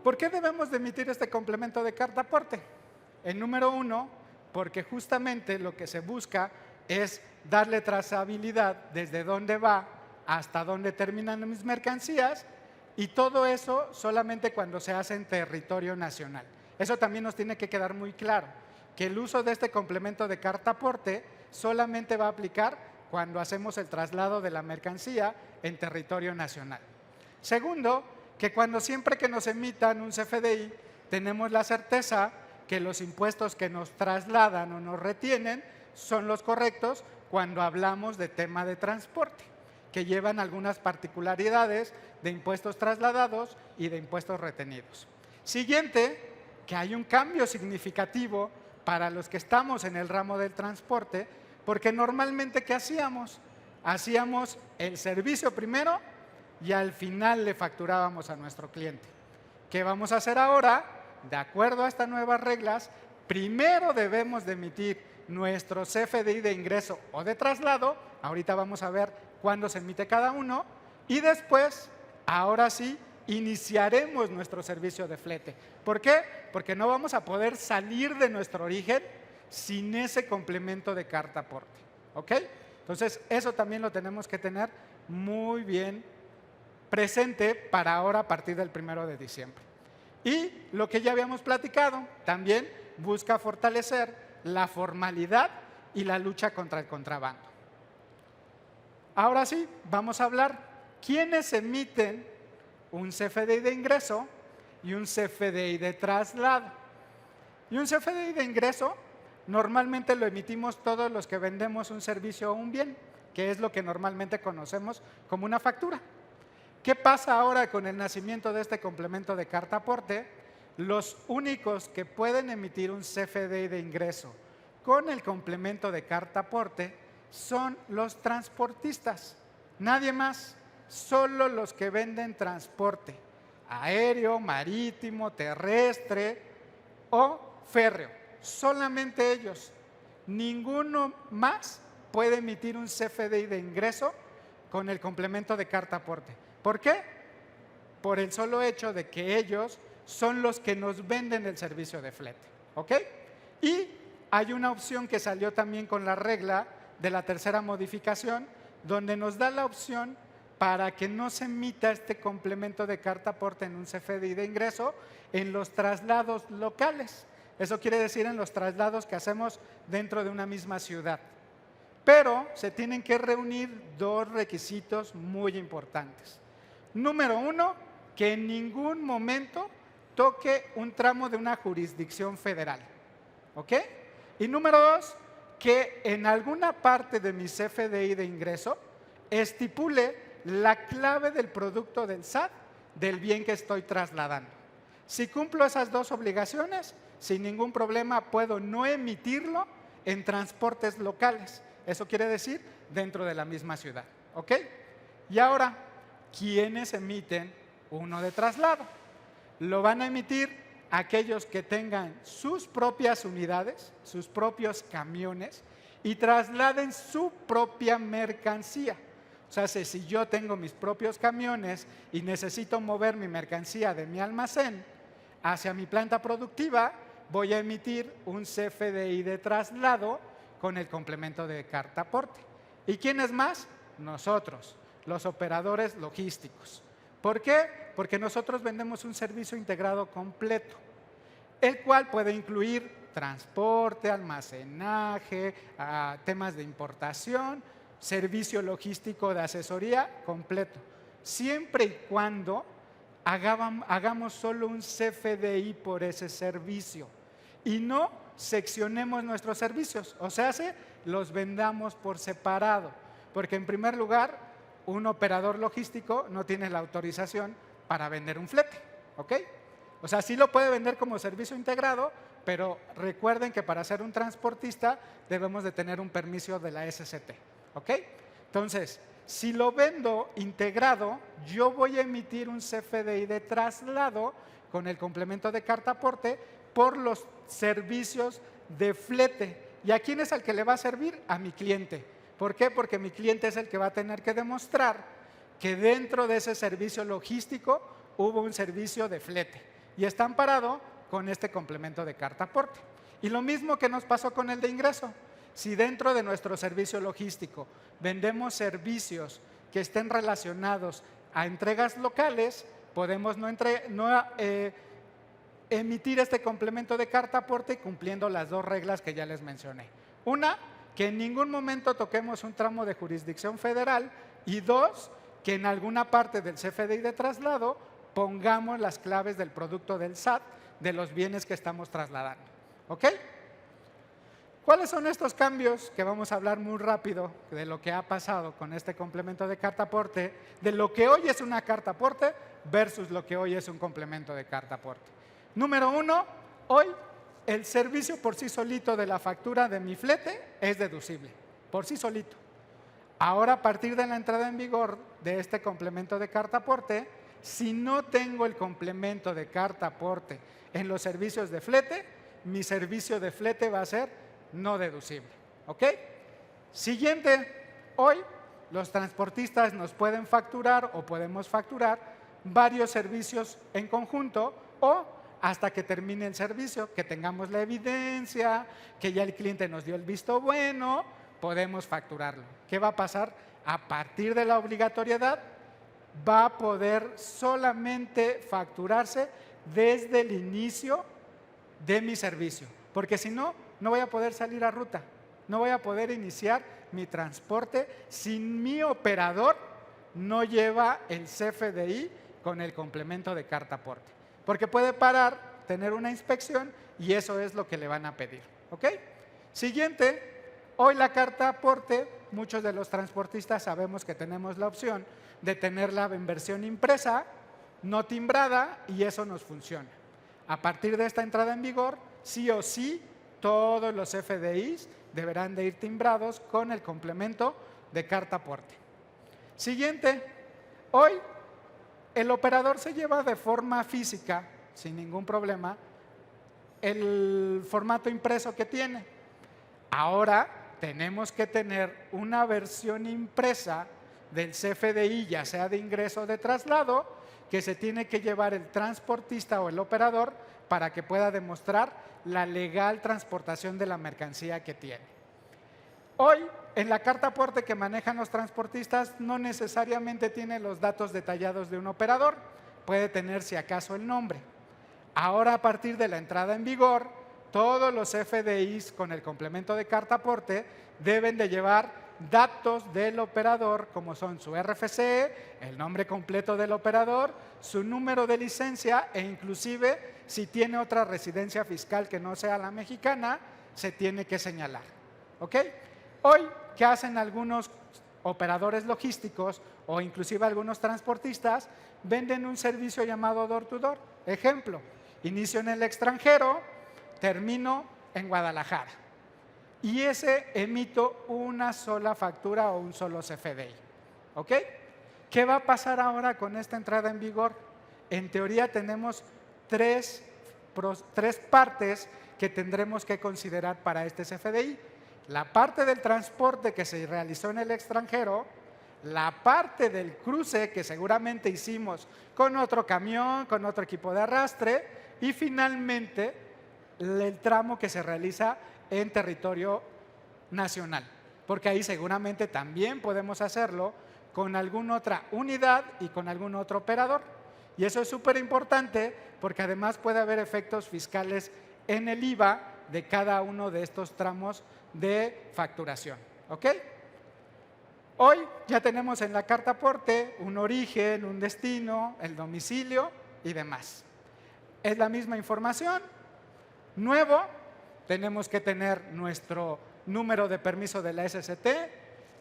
¿Por qué debemos de emitir este complemento de carta aporte? En número 1, porque justamente lo que se busca es darle trazabilidad desde dónde va hasta dónde terminan mis mercancías, y todo eso solamente cuando se hace en territorio nacional. Eso también nos tiene que quedar muy claro, que el uso de este complemento de carta aporte solamente va a aplicar cuando hacemos el traslado de la mercancía en territorio nacional. Segundo, que siempre que nos emitan un CFDI, tenemos la certeza que los impuestos que nos trasladan o nos retienen son los correctos cuando hablamos de tema de transporte, que llevan algunas particularidades de impuestos trasladados y de impuestos retenidos. Siguiente, que hay un cambio significativo para los que estamos en el ramo del transporte, porque normalmente ¿qué hacíamos? Hacíamos el servicio primero y al final le facturábamos a nuestro cliente. ¿Qué vamos a hacer ahora? De acuerdo a estas nuevas reglas, primero debemos de emitir nuestro CFDI de ingreso o de traslado, ahorita vamos a ver cuándo se emite cada uno, y después, ahora sí, iniciaremos nuestro servicio de flete. ¿Por qué? Porque no vamos a poder salir de nuestro origen sin ese complemento de carta aporte. ¿Ok? Entonces, eso también lo tenemos que tener muy bien presente para ahora a partir del 1 de diciembre. Y lo que ya habíamos platicado, también busca fortalecer la formalidad y la lucha contra el contrabando. Ahora sí, vamos a hablar quiénes emiten un CFDI de ingreso y un CFDI de traslado. Y un CFDI de ingreso normalmente lo emitimos todos los que vendemos un servicio o un bien, que es lo que normalmente conocemos como una factura. ¿Qué pasa ahora con el nacimiento de este complemento de carta aporte? Los únicos que pueden emitir un CFDI de ingreso con el complemento de carta aporte son los transportistas, nadie más, solo los que venden transporte aéreo, marítimo, terrestre o férreo, solamente ellos. Ninguno más puede emitir un CFDI de ingreso con el complemento de carta aporte. ¿Por qué? Por el solo hecho de que ellos son los que nos venden el servicio de flete. ¿Ok? Y hay una opción que salió también con la regla de la tercera modificación, donde nos da la opción para que no se emita este complemento de carta aporte en un CFDI de ingreso en los traslados locales. Eso quiere decir en los traslados que hacemos dentro de una misma ciudad. Pero se tienen que reunir dos requisitos muy importantes. Número 1, que en ningún momento toque un tramo de una jurisdicción federal. ¿Ok? Y número 2, que en alguna parte de mi CFDI de ingreso estipule la clave del producto del SAT del bien que estoy trasladando. Si cumplo esas dos obligaciones, sin ningún problema puedo no emitirlo en transportes locales. Eso quiere decir dentro de la misma ciudad. ¿Ok? Y ahora, ¿quiénes emiten uno de traslado? Lo van a emitir aquellos que tengan sus propias unidades, sus propios camiones y trasladen su propia mercancía. O sea, si yo tengo mis propios camiones y necesito mover mi mercancía de mi almacén hacia mi planta productiva, voy a emitir un CFDI de traslado con el complemento de carta aporte. ¿Y quiénes más? Nosotros, los operadores logísticos. ¿Por qué? Porque nosotros vendemos un servicio integrado completo, el cual puede incluir transporte, almacenaje, temas de importación, servicio logístico de asesoría completo, siempre y cuando hagamos solo un CFDI por ese servicio y no seccionemos nuestros servicios, o sea, los vendamos por separado, porque en primer lugar, un operador logístico no tiene la autorización para vender un flete, ¿ok? O sea, sí lo puede vender como servicio integrado, pero recuerden que para ser un transportista debemos de tener un permiso de la SCT, ¿ok? Entonces, si lo vendo integrado, yo voy a emitir un CFDI de traslado con el complemento de carta aporte por los servicios de flete. ¿Y a quién es al que le va a servir? A mi cliente. ¿Por qué? Porque mi cliente es el que va a tener que demostrar que dentro de ese servicio logístico hubo un servicio de flete. y está amparado con este complemento de carta aporte. Y lo mismo que nos pasó con el de ingreso. Si dentro de nuestro servicio logístico vendemos servicios que estén relacionados a entregas locales, podemos no emitir este complemento de carta aporte cumpliendo las dos reglas que ya les mencioné. Una, que en ningún momento toquemos un tramo de jurisdicción federal, y dos, que en alguna parte del CFDI de traslado pongamos las claves del producto del SAT de los bienes que estamos trasladando. ¿Ok? ¿Cuáles son estos cambios? Que vamos a hablar muy rápido de lo que ha pasado con este complemento de carta aporte, de lo que hoy es una carta aporte versus lo que hoy es un complemento de carta aporte. Número uno, hoy el servicio por sí solito de la factura de mi flete es deducible, por sí solito. Ahora, a partir de la entrada en vigor de este complemento de carta aporte, si no tengo el complemento de carta aporte en los servicios de flete, mi servicio de flete va a ser no deducible. ¿Ok? Siguiente, hoy los transportistas nos pueden facturar o podemos facturar varios servicios en conjunto o hasta que termine el servicio, que tengamos la evidencia, que ya el cliente nos dio el visto bueno, podemos facturarlo. ¿Qué va a pasar? A partir de la obligatoriedad, va a poder solamente facturarse desde el inicio de mi servicio, porque si no, no voy a poder salir a ruta, no voy a poder iniciar mi transporte si mi operador no lleva el CFDI con el complemento de carta aporte, porque puede parar, tener una inspección y eso es lo que le van a pedir. ¿Ok? Siguiente, hoy la carta aporte, muchos de los transportistas sabemos que tenemos la opción de tenerla en versión impresa, no timbrada, y eso nos funciona. A partir de esta entrada en vigor, sí o sí, todos los FDIs deberán de ir timbrados con el complemento de carta aporte. Siguiente, hoy el operador se lleva de forma física, sin ningún problema, el formato impreso que tiene. Ahora tenemos que tener una versión impresa del CFDI, ya sea de ingreso o de traslado, que se tiene que llevar el transportista o el operador para que pueda demostrar la legal transportación de la mercancía que tiene. Hoy, en la carta aporte que manejan los transportistas, no necesariamente tiene los datos detallados de un operador, puede tener si acaso el nombre. Ahora, a partir de la entrada en vigor, todos los FDIs con el complemento de carta aporte deben de llevar datos del operador, como son su RFC, el nombre completo del operador, su número de licencia e inclusive si tiene otra residencia fiscal que no sea la mexicana, se tiene que señalar. ¿Ok? Hoy, ¿qué hacen algunos operadores logísticos o inclusive algunos transportistas? Venden un servicio llamado door to door. Ejemplo, inicio en el extranjero, termino en Guadalajara. Y ese emito una sola factura o un solo CFDI. ¿Ok? ¿Qué va a pasar ahora con esta entrada en vigor? En teoría tenemos tres partes que tendremos que considerar para este CFDI. La parte del transporte que se realizó en el extranjero, la parte del cruce que seguramente hicimos con otro camión, con otro equipo de arrastre, y finalmente el tramo que se realiza en territorio nacional, porque ahí seguramente también podemos hacerlo con alguna otra unidad y con algún otro operador. Y eso es súper importante porque además puede haber efectos fiscales en el IVA de cada uno de estos tramos de facturación. ¿Ok? Hoy ya tenemos en la carta aporte un origen, un destino, el domicilio y demás. Es la misma información. Nuevo, tenemos que tener nuestro número de permiso de la SCT,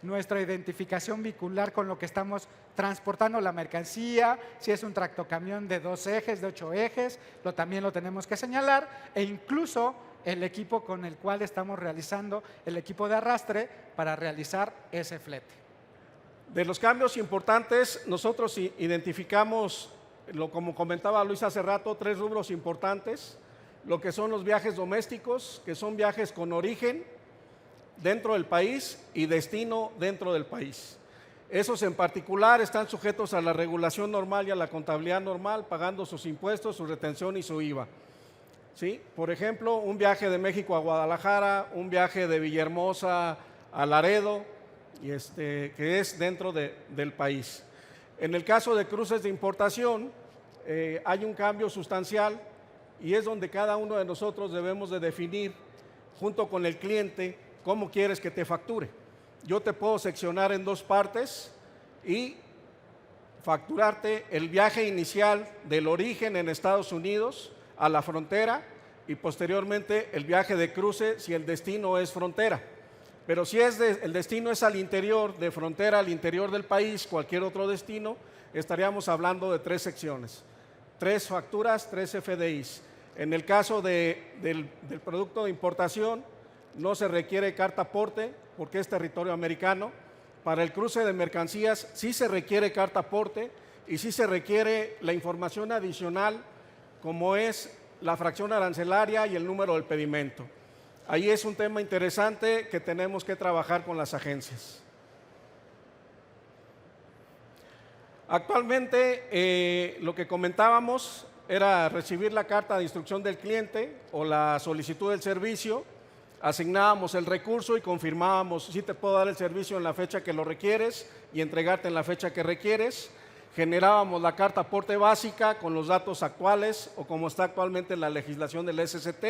nuestra identificación vehicular con lo que estamos transportando la mercancía, si es un tractocamión de 2 ejes, de 8 ejes, también lo tenemos que señalar, e incluso el equipo con el cual estamos realizando el equipo de arrastre para realizar ese flete. De los cambios importantes, nosotros identificamos, como comentaba Luis hace rato, 3 rubros importantes: lo que son los viajes domésticos, que son viajes con origen dentro del país y destino dentro del país. Esos en particular están sujetos a la regulación normal y a la contabilidad normal, pagando sus impuestos, su retención y su IVA. ¿Sí? Por ejemplo, un viaje de México a Guadalajara, un viaje de Villahermosa a Laredo, que es dentro del país. En el caso de cruces de importación, hay un cambio sustancial y es donde cada uno de nosotros debemos de definir, junto con el cliente, cómo quieres que te facture. Yo te puedo seccionar en dos partes y facturarte el viaje inicial del origen en Estados Unidos a la frontera y posteriormente el viaje de cruce si el destino es frontera. Pero si el destino es al interior, de frontera al interior del país, cualquier otro destino, estaríamos hablando de 3 secciones, 3 facturas, 3 FDIs. En el caso del producto de importación, no se requiere carta aporte porque es territorio americano. Para el cruce de mercancías sí se requiere carta aporte y sí se requiere la información adicional como es la fracción arancelaria y el número del pedimento. Ahí es un tema interesante que tenemos que trabajar con las agencias. Actualmente lo que comentábamos era recibir la carta de instrucción del cliente o la solicitud del servicio, asignábamos el recurso y confirmábamos si te puedo dar el servicio en la fecha que lo requieres y entregarte en la fecha que requieres. Generábamos la carta aporte básica con los datos actuales o como está actualmente en la legislación del SST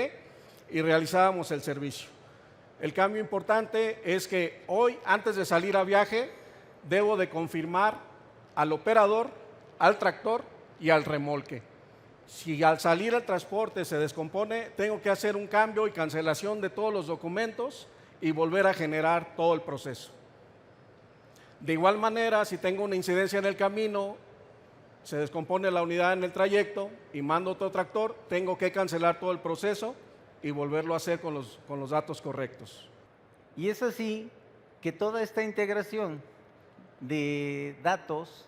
y realizábamos el servicio. El cambio importante es que hoy, antes de salir a viaje, debo de confirmar al operador, al tractor y al remolque. Si al salir el transporte se descompone, tengo que hacer un cambio y cancelación de todos los documentos y volver a generar todo el proceso. De igual manera, si tengo una incidencia en el camino, se descompone la unidad en el trayecto y mando otro tractor, tengo que cancelar todo el proceso y volverlo a hacer con los datos correctos. Y es así que toda esta integración de datos,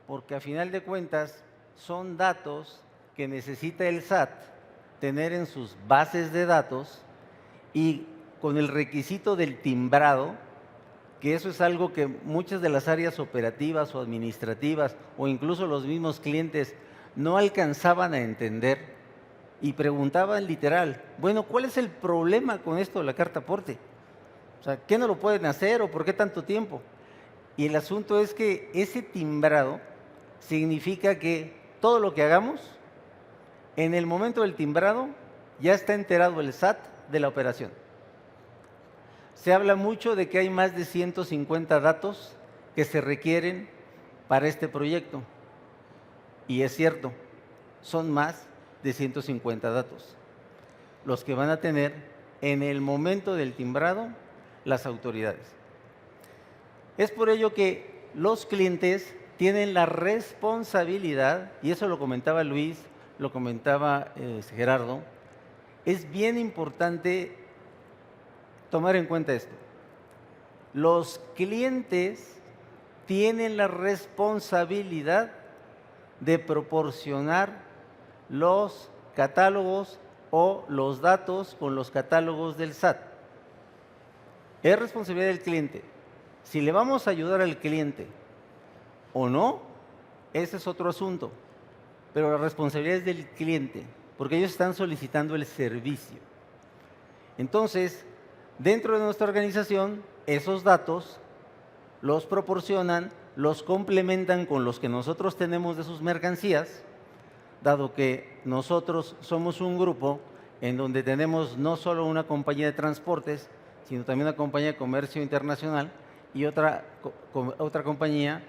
porque a final de cuentas son datos que necesita el SAT tener en sus bases de datos y con el requisito del timbrado, que eso es algo que muchas de las áreas operativas o administrativas o incluso los mismos clientes no alcanzaban a entender y preguntaban literal, bueno, ¿cuál es el problema con esto de la carta aporte? O sea, ¿qué no lo pueden hacer o por qué tanto tiempo? Y el asunto es que ese timbrado significa que todo lo que hagamos, en el momento del timbrado, ya está enterado el SAT de la operación. Se habla mucho de que hay más de 150 datos que se requieren para este proyecto. Y es cierto, son más de 150 datos los que van a tener en el momento del timbrado las autoridades. Es por ello que los clientes tienen la responsabilidad, y eso lo comentaba Luis, lo comentaba Gerardo, es bien importante tomar en cuenta esto. Los clientes tienen la responsabilidad de proporcionar los catálogos o los datos con los catálogos del SAT. Es responsabilidad del cliente. Si le vamos a ayudar al cliente o no, ese es otro asunto. Pero la responsabilidad es del cliente, porque ellos están solicitando el servicio. Entonces, dentro de nuestra organización, esos datos los proporcionan, los complementan con los que nosotros tenemos de sus mercancías, dado que nosotros somos un grupo en donde tenemos no solo una compañía de transportes, sino también una compañía de comercio internacional y otra compañía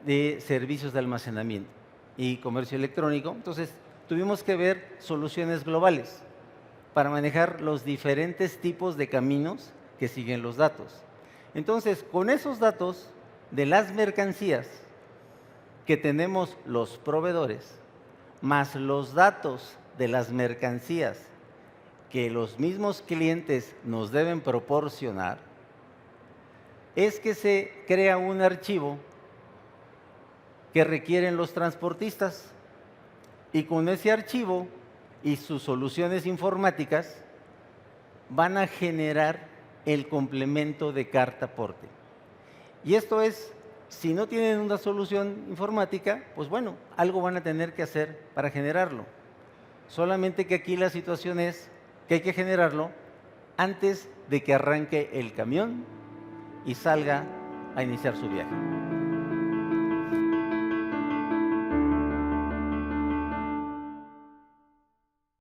de servicios de almacenamiento y comercio electrónico. Entonces, tuvimos que ver soluciones globales para manejar los diferentes tipos de caminos que siguen los datos. Entonces, con esos datos de las mercancías que tenemos los proveedores, más los datos de las mercancías que los mismos clientes nos deben proporcionar, es que se crea un archivo que requieren los transportistas y con ese archivo y sus soluciones informáticas van a generar el complemento de carta aporte. Y esto es Si no tienen una solución informática, pues bueno, algo van a tener que hacer para generarlo. Solamente que aquí la situación es que hay que generarlo antes de que arranque el camión y salga a iniciar su viaje.